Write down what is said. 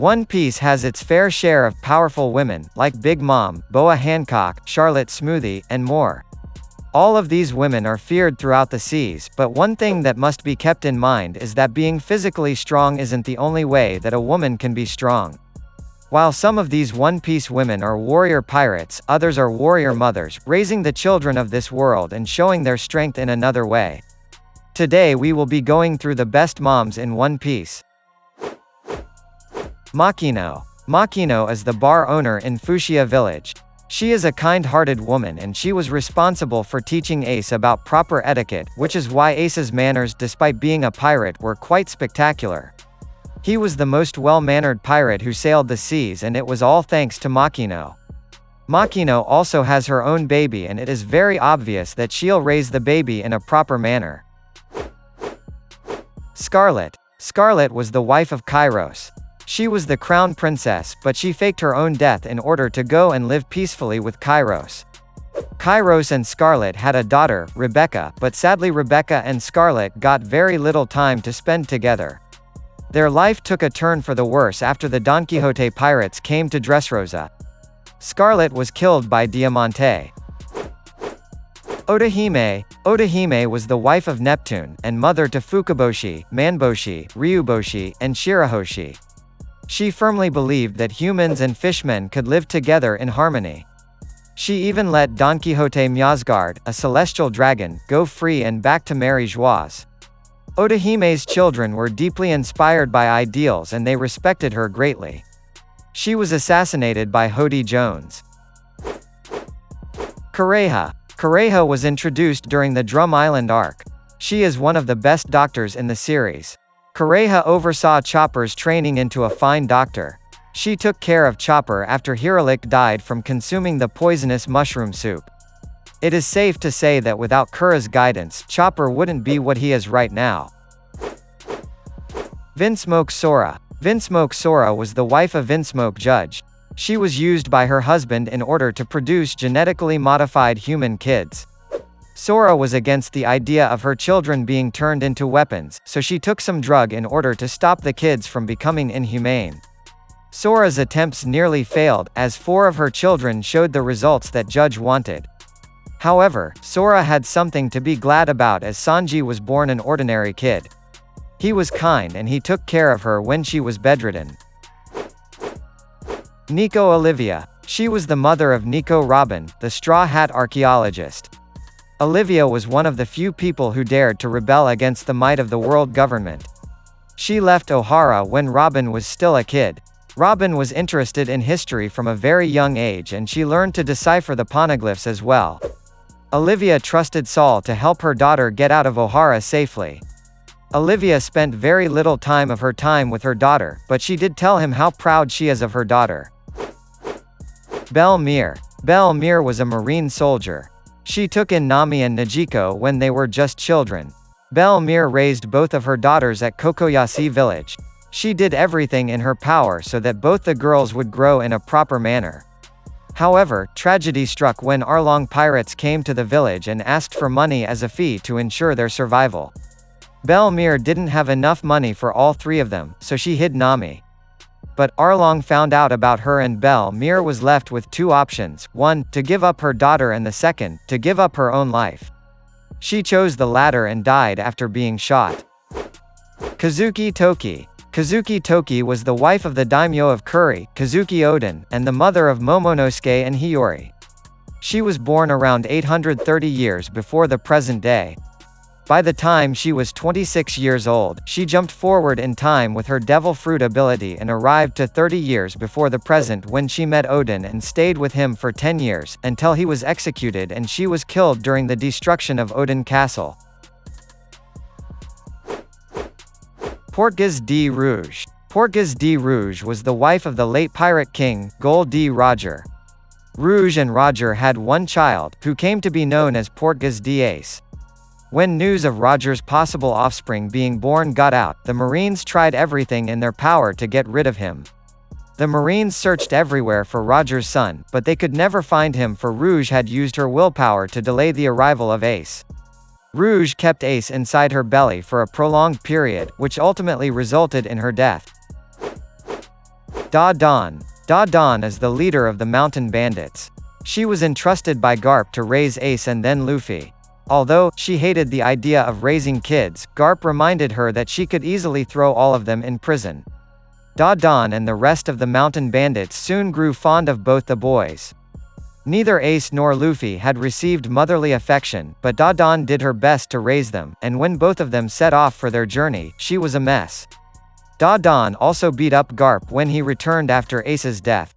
One Piece has its fair share of powerful women, like Big Mom, Boa Hancock, Scarlett Smoothie, and more. All of these women are feared throughout the seas, but one thing that must be kept in mind is that being physically strong isn't the only way that a woman can be strong. While some of these One Piece women are warrior pirates, others are warrior mothers, raising the children of this world and showing their strength in another way. Today we will be going through the best moms in One Piece. Makino. Makino is the bar owner in Fushia village. She is a kind-hearted woman and she was responsible for teaching Ace about proper etiquette, which is why Ace's manners despite being a pirate were quite spectacular. He was the most well-mannered pirate who sailed the seas, and it was all thanks to Makino. Makino also has her own baby, and it is very obvious that she'll raise the baby in a proper manner. Scarlett. Scarlett was the wife of Kairos. She was the crown princess, but she faked her own death in order to go and live peacefully with Kairos. Kairos and Scarlett had a daughter, Rebecca, but sadly Rebecca and Scarlett got very little time to spend together. Their life took a turn for the worse after the Don Quixote pirates came to Dressrosa. Scarlett was killed by Diamante. Otohime. Otohime was the wife of Neptune, and mother to Fukaboshi, Manboshi, Ryuboshi, and Shirahoshi. She firmly believed that humans and fishmen could live together in harmony. She even let Don Quixote Myasgard, a celestial dragon, go free and back to marry Joaz. Otohime's children were deeply inspired by ideals and they respected her greatly. She was assassinated by Hody Jones. Kureha. Kureha was introduced during the Drum Island arc. She is one of the best doctors in the series. Kureha oversaw Chopper's training into a fine doctor. She took care of Chopper after Hiralik died from consuming the poisonous mushroom soup. It is safe to say that without Kura's guidance, Chopper wouldn't be what he is right now. Vinsmoke Sora. Vinsmoke Sora was the wife of Vinsmoke Judge. She was used by her husband in order to produce genetically modified human kids. Sora was against the idea of her children being turned into weapons, so she took some drug in order to stop the kids from becoming inhumane. Sora's attempts nearly failed, as 4 of her children showed the results that Judge wanted. However, Sora had something to be glad about, as Sanji was born an ordinary kid. He was kind and he took care of her when she was bedridden. Nico Olivia. She was the mother of Nico Robin, the Straw Hat archaeologist. Olivia was one of the few people who dared to rebel against the might of the world government. She left Ohara when Robin was still a kid. Robin was interested in history from a very young age and she learned to decipher the poneglyphs as well. Olivia trusted Saul to help her daughter get out of Ohara safely. Olivia spent very little time of her time with her daughter, but she did tell him how proud she is of her daughter. Bellemere. Bellemere was a marine soldier. She took in Nami and Najiko when they were just children. Bellemere raised both of her daughters at Kokoyasi village. She did everything in her power so that both the girls would grow in a proper manner. However, tragedy struck when Arlong pirates came to the village and asked for money as a fee to ensure their survival. Bellemere didn't have enough money for all 3 of them, so she hid Nami. But Arlong found out about her and Bellemere was left with 2 options, one, to give up her daughter, and the second, to give up her own life. She chose the latter and died after being shot. Kozuki Toki. Kozuki Toki was the wife of the daimyo of Kuri, Kozuki Oden, and the mother of Momonosuke and Hiyori. She was born around 830 years before the present day. By the time she was 26 years old, she jumped forward in time with her devil fruit ability and arrived to 30 years before the present when she met Odin and stayed with him for 10 years, until he was executed and she was killed during the destruction of Odin Castle. Portgas D Rouge. Portgas D Rouge was the wife of the late pirate king, Gold D Roger. Rouge and Roger had one child, who came to be known as Portgas D Ace. When news of Roger's possible offspring being born got out, the Marines tried everything in their power to get rid of him. The Marines searched everywhere for Roger's son, but they could never find him, for Rouge had used her willpower to delay the arrival of Ace. Rouge kept Ace inside her belly for a prolonged period, which ultimately resulted in her death. Dadan. Dadan is the leader of the mountain bandits. She was entrusted by Garp to raise Ace and then Luffy. Although she hated the idea of raising kids, Garp reminded her that she could easily throw all of them in prison. Dadan and the rest of the mountain bandits soon grew fond of both the boys. Neither Ace nor Luffy had received motherly affection, but Dadan did her best to raise them, and when both of them set off for their journey, she was a mess. Dadan also beat up Garp when he returned after Ace's death.